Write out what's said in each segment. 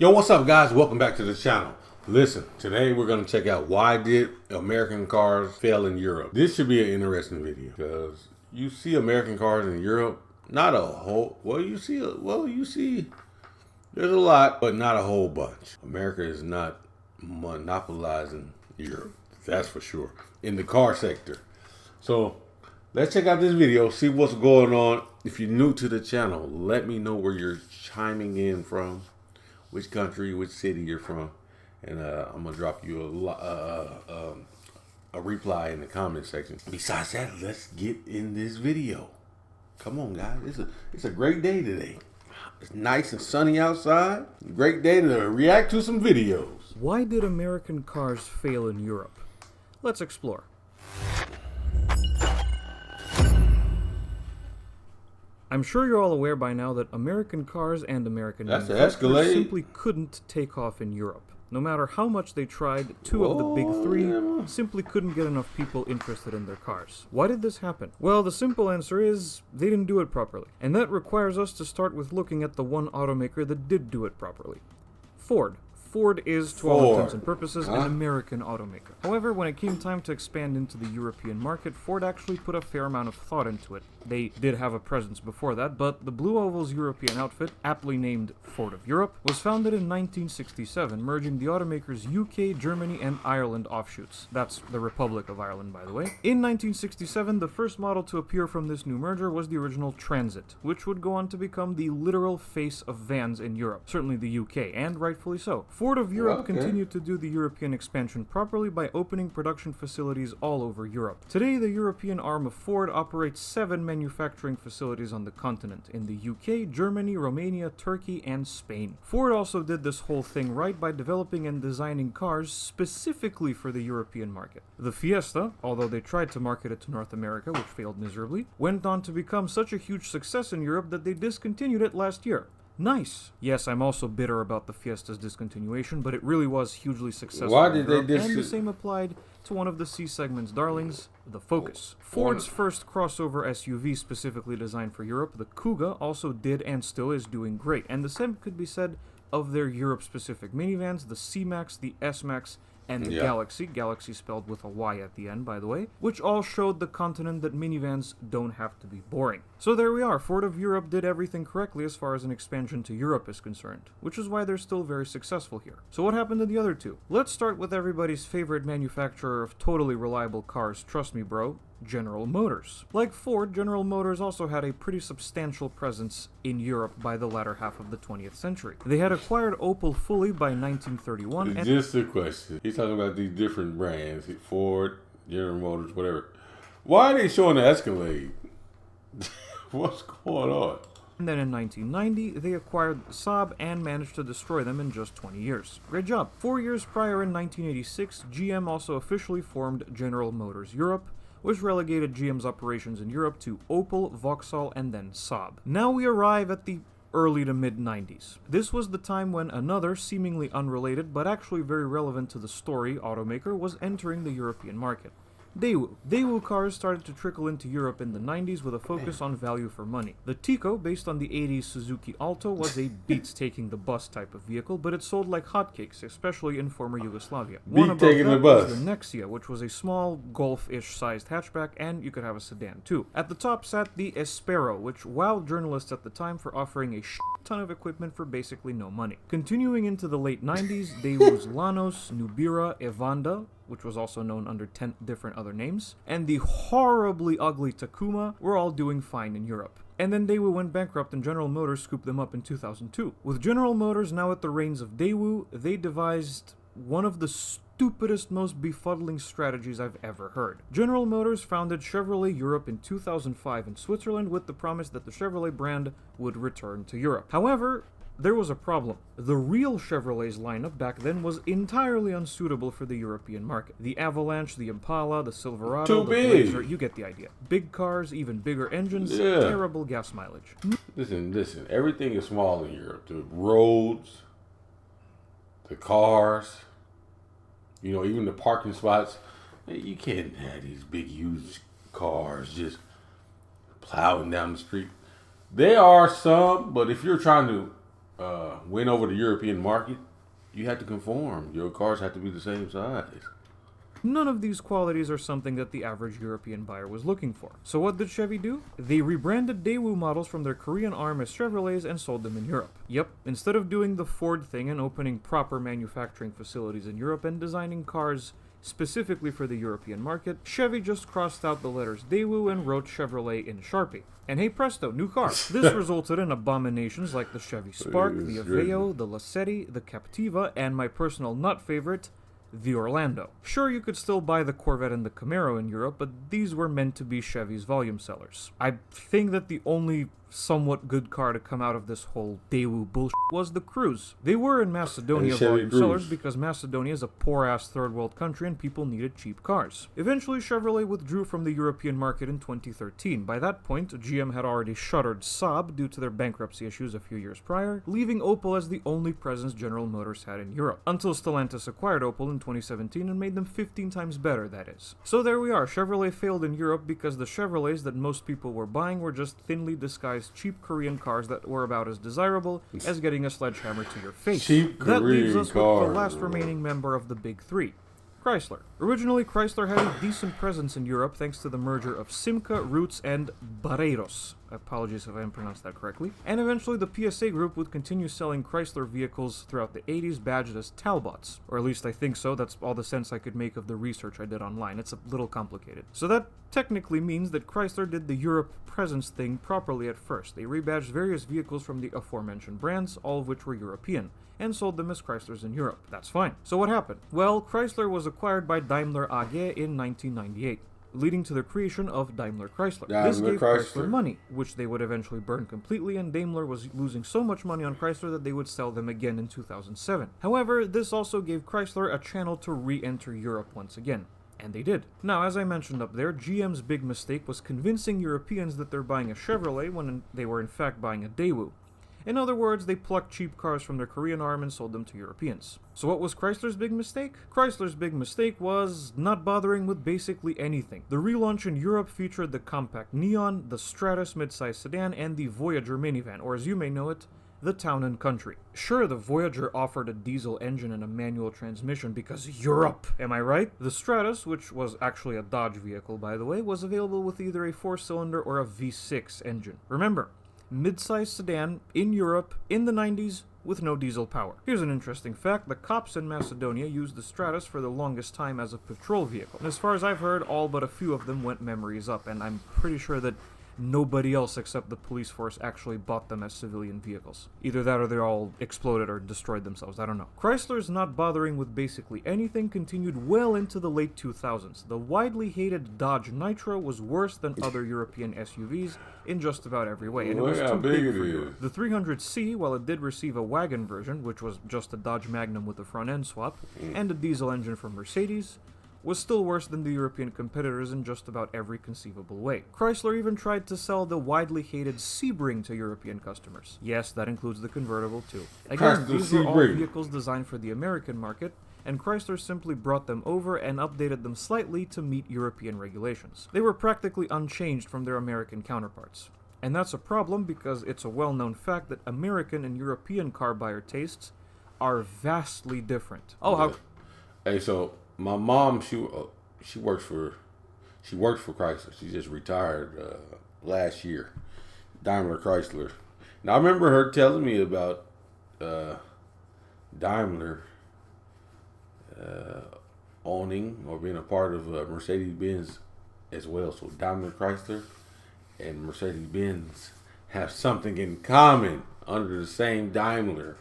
Yo, what's up, guys? Welcome back to the channel. Listen, today we're going to check out why did American cars fail in Europe. This should be an interesting video because you see American cars in Europe, not a whole, you see there's a lot, but not a whole bunch. America is not monopolizing Europe, that's for sure, in the car sector. So let's check out this video, see what's going on. If you're new to the channel, let me know where you're chiming in from, which country, which city you're from, and I'm gonna drop you a reply in the comment section. Besides that, let's get in this video. Come on, guys. It's a great day today. It's nice and sunny outside. Great day to react to some videos. Why did American cars fail in Europe? Let's explore. I'm sure you're all aware by now that American cars and American manufacturers simply couldn't take off in Europe. No matter how much they tried, two of the big three simply couldn't get enough people interested in their cars. Why did this happen? Well, the simple answer is they didn't do it properly. And that requires us to start with looking at the one automaker that did do it properly. Ford. Ford is, to all intents and purposes, an American automaker. However, when it came time to expand into the European market, Ford actually put a fair amount of thought into it. They did have a presence before that, but the Blue Oval's European outfit, aptly named Ford of Europe, was founded in 1967, merging the automaker's UK, Germany, and Ireland offshoots. That's the Republic of Ireland, by the way. In 1967, the first model to appear from this new merger was the original Transit, which would go on to become the literal face of vans in Europe, certainly the UK, and rightfully so. Ford of Europe continued to do the European expansion properly by opening production facilities all over Europe. Today, the European arm of Ford operates 7 manufacturing facilities on the continent, in the UK, Germany, Romania, Turkey, and Spain. Ford also did this whole thing right by developing and designing cars specifically for the European market. The Fiesta, although they tried to market it to North America, which failed miserably, went on to become such a huge success in Europe that they discontinued it last year. Nice. Yes, I'm also bitter about the Fiesta's discontinuation, but it really was hugely successful. Why did they and the same applied to one of the C-segment's darlings, the Focus. Ford's first crossover SUV specifically designed for Europe, the Kuga, also did and still is doing great, and the same could be said of their Europe-specific minivans, the C-Max, the S-Max, and the Galaxy spelled with a Y at the end, by the way, which all showed the continent that minivans don't have to be boring. So there we are, Ford of Europe did everything correctly as far as an expansion to Europe is concerned, which is why they're still very successful here. So what happened to the other two? Let's start with everybody's favorite manufacturer of totally reliable cars, trust me bro, General Motors. Like Ford, General Motors also had a pretty substantial presence in Europe by the latter half of the 20th century. They had acquired Opel fully by 1931 and... Just a question. He's talking about these different brands, Ford, General Motors, whatever. Why are they showing the Escalade? What's going on? And then in 1990, they acquired Saab and managed to destroy them in just 20 years. Great job. 4 years prior in 1986, GM also officially formed General Motors Europe, which relegated GM's operations in Europe to Opel, Vauxhall, and then Saab. Now we arrive at the early to mid-90s. This was the time when another, seemingly unrelated but actually very relevant to the story, automaker was entering the European market. Daewoo. Daewoo cars started to trickle into Europe in the 90s with a focus on value for money. The Tico, based on the 80s Suzuki Alto, was a beats-taking-the-bus type of vehicle, but it sold like hotcakes, especially in former Yugoslavia. One above that was the Nexia, which was a small, Golf-ish sized hatchback, and you could have a sedan too. At the top sat the Espero, which wowed journalists at the time for offering a ton of equipment for basically no money. Continuing into the late 90s, Daewoo's Lanos, Nubira, Evanda, which was also known under 10 different other names, and the horribly ugly Takuma were all doing fine in Europe. And then Daewoo went bankrupt and General Motors scooped them up in 2002. With General Motors now at the reins of Daewoo, they devised one of the stupidest, most befuddling strategies I've ever heard. General Motors founded Chevrolet Europe in 2005 in Switzerland with the promise that the Chevrolet brand would return to Europe. However, there was a problem. The real Chevrolet's lineup back then was entirely unsuitable for the European market. The Avalanche, the Impala, the Silverado, the Blazer, you get the idea. Big cars, even bigger engines, terrible gas mileage. Listen, everything is small in Europe. The roads, the cars, even the parking spots. You can't have these big, huge cars just plowing down the street. There are some, but if you're trying to win over the European market, you have to conform. Your cars have to be the same size. None of these qualities are something that the average European buyer was looking for. So what did Chevy do? They rebranded Daewoo models from their Korean arm as Chevrolets and sold them in Europe. Yep, instead of doing the Ford thing and opening proper manufacturing facilities in Europe and designing cars specifically for the European market, Chevy just crossed out the letters Daewoo and wrote Chevrolet in Sharpie. And hey presto, new car. This resulted in abominations like the Chevy Spark, the Aveo, the Lacetti, the Captiva, and my personal nut favorite, the Orlando. Sure, you could still buy the Corvette and the Camaro in Europe, but these were meant to be Chevy's volume sellers. I think that the only somewhat good car to come out of this whole Daewoo bullshit was the Cruze. They were in Macedonia volume sellers because Macedonia is a poor-ass third world country and people needed cheap cars. Eventually, Chevrolet withdrew from the European market in 2013. By that point, GM had already shuttered Saab due to their bankruptcy issues a few years prior, leaving Opel as the only presence General Motors had in Europe. Until Stellantis acquired Opel in 2017 and made them 15 times better, that is. So there we are, Chevrolet failed in Europe because the Chevrolets that most people were buying were just thinly disguised cheap Korean cars that were about as desirable as getting a sledgehammer to your face. That leaves us with the last remaining member of the big three, Chrysler. Originally, Chrysler had a decent presence in Europe thanks to the merger of Simca, Roots, and Barreiros. Apologies if I didn't pronounce that correctly. And eventually, the PSA Group would continue selling Chrysler vehicles throughout the 80s badged as Talbots. Or at least I think so. That's all the sense I could make of the research I did online. It's a little complicated. So that technically means that Chrysler did the Europe presence thing properly at first. They rebadged various vehicles from the aforementioned brands, all of which were European, and sold them as Chryslers in Europe. That's fine. So what happened? Well, Chrysler was acquired by Daimler AG in 1998, leading to the creation of Daimler Chrysler. This gave Chrysler money, which they would eventually burn completely, and Daimler was losing so much money on Chrysler that they would sell them again in 2007. However, this also gave Chrysler a channel to re-enter Europe once again. And they did. Now, as I mentioned up there, GM's big mistake was convincing Europeans that they're buying a Chevrolet when they were in fact buying a Daewoo. In other words, they plucked cheap cars from their Korean arm and sold them to Europeans. So what was Chrysler's big mistake? Chrysler's big mistake was not bothering with basically anything. The relaunch in Europe featured the compact Neon, the Stratus midsize sedan, and the Voyager minivan, or as you may know it, the Town & Country. Sure, the Voyager offered a diesel engine and a manual transmission because Europe, am I right? The Stratus, which was actually a Dodge vehicle by the way, was available with either a 4-cylinder or a V6 engine. Remember, mid-size sedan in Europe in the 90s with no diesel power. Here's an interesting fact: the cops in Macedonia used the Stratus for the longest time as a patrol vehicle. And as far as I've heard, all but a few of them went memories up, and I'm pretty sure that nobody else except the police force actually bought them as civilian vehicles. Either that or they all exploded or destroyed themselves, I don't know. Chrysler's not bothering with basically anything continued well into the late 2000s. The widely hated Dodge Nitro was worse than other European SUVs in just about every way, and it was too big for Europe. The 300C, while it did receive a wagon version, which was just a Dodge Magnum with a front end swap, and a diesel engine from Mercedes, was still worse than the European competitors in just about every conceivable way. Chrysler even tried to sell the widely hated Sebring to European customers. Yes, that includes the convertible too. Again, these were all vehicles designed for the American market, and Chrysler simply brought them over and updated them slightly to meet European regulations. They were practically unchanged from their American counterparts. And that's a problem because it's a well-known fact that American and European car buyer tastes are vastly different. Hey, so my mom, she works for Chrysler. She just retired last year, Daimler Chrysler. Now I remember her telling me about Daimler owning or being a part of Mercedes-Benz as well. So Daimler Chrysler and Mercedes-Benz have something in common under the same Daimler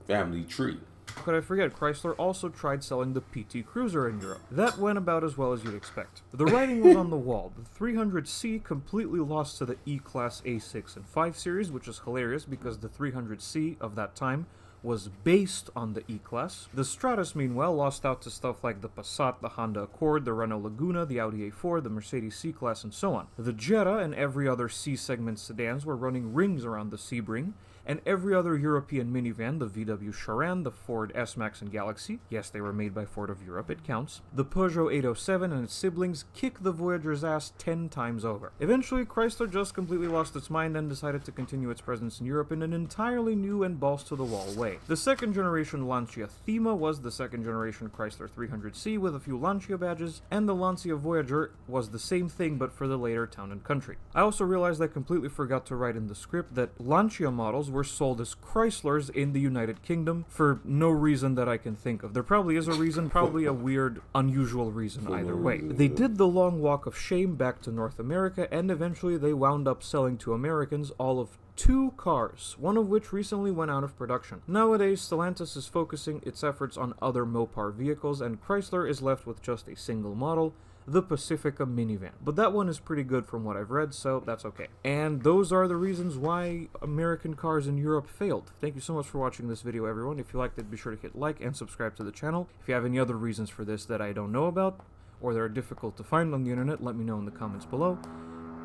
family tree. Could I forget, Chrysler also tried selling the PT Cruiser in Europe. That went about as well as you'd expect. The writing was on the wall. The 300C completely lost to the E-Class A6 and 5 Series, which is hilarious because the 300C of that time was based on the E-Class. The Stratus, meanwhile, lost out to stuff like the Passat, the Honda Accord, the Renault Laguna, the Audi A4, the Mercedes C-Class, and so on. The Jetta and every other C-segment sedans were running rings around the Sebring, and every other European minivan, the VW Charan, the Ford S-Max and Galaxy, yes, they were made by Ford of Europe, it counts, the Peugeot 807 and its siblings kick the Voyager's ass 10 times over. Eventually, Chrysler just completely lost its mind and decided to continue its presence in Europe in an entirely new and balls-to-the-wall way. The second generation Lancia Thema was the second generation Chrysler 300C with a few Lancia badges, and the Lancia Voyager was the same thing but for the later town and country. I also realized I completely forgot to write in the script that Lancia models were sold as Chryslers in the United Kingdom for no reason that I can think of. There probably is a reason, probably a weird, unusual reason either way. They did the long walk of shame back to North America, and eventually they wound up selling to Americans all of 2 cars, one of which recently went out of production. Nowadays, Stellantis is focusing its efforts on other Mopar vehicles, and Chrysler is left with just a single model, the Pacifica minivan. But that one is pretty good from what I've read, so that's okay. And those are the reasons why American cars in Europe failed. Thank you so much for watching this video, everyone. If you liked it, be sure to hit like and subscribe to the channel. If you have any other reasons for this that I don't know about, or that are difficult to find on the internet, let me know in the comments below.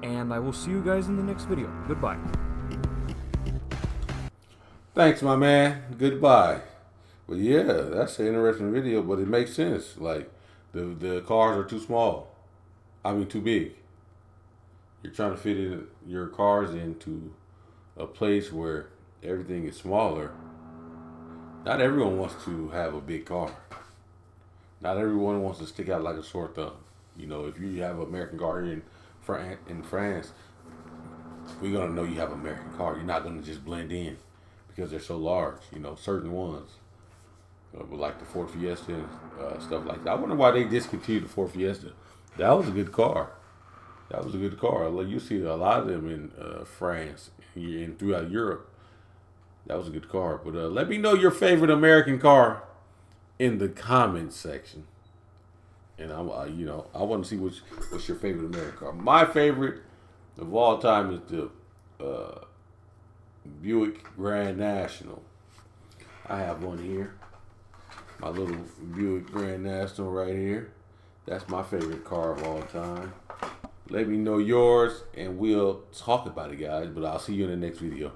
And I will see you guys in the next video. Goodbye. Thanks, my man. Goodbye. But yeah, that's an interesting video, but it makes sense. Like, the cars are too small. I mean, too big. You're trying to fit in your cars into a place where everything is smaller. Not everyone wants to have a big car. Not everyone wants to stick out like a sore thumb. You know, if you have an American car here in France, we're going to know you have an American car. You're not going to just blend in because they're so large, you know, certain ones. Like the Ford Fiesta and stuff like that. I wonder why they discontinued the Ford Fiesta. That was a good car. That was a good car. You see a lot of them in France and throughout Europe. That was a good car. But let me know your favorite American car in the comments section. And I want to see what's your favorite American car. My favorite of all time is the Buick Grand National. I have one here. My little Buick Grand National right here. That's my favorite car of all time. Let me know yours and we'll talk about it, guys. But I'll see you in the next video.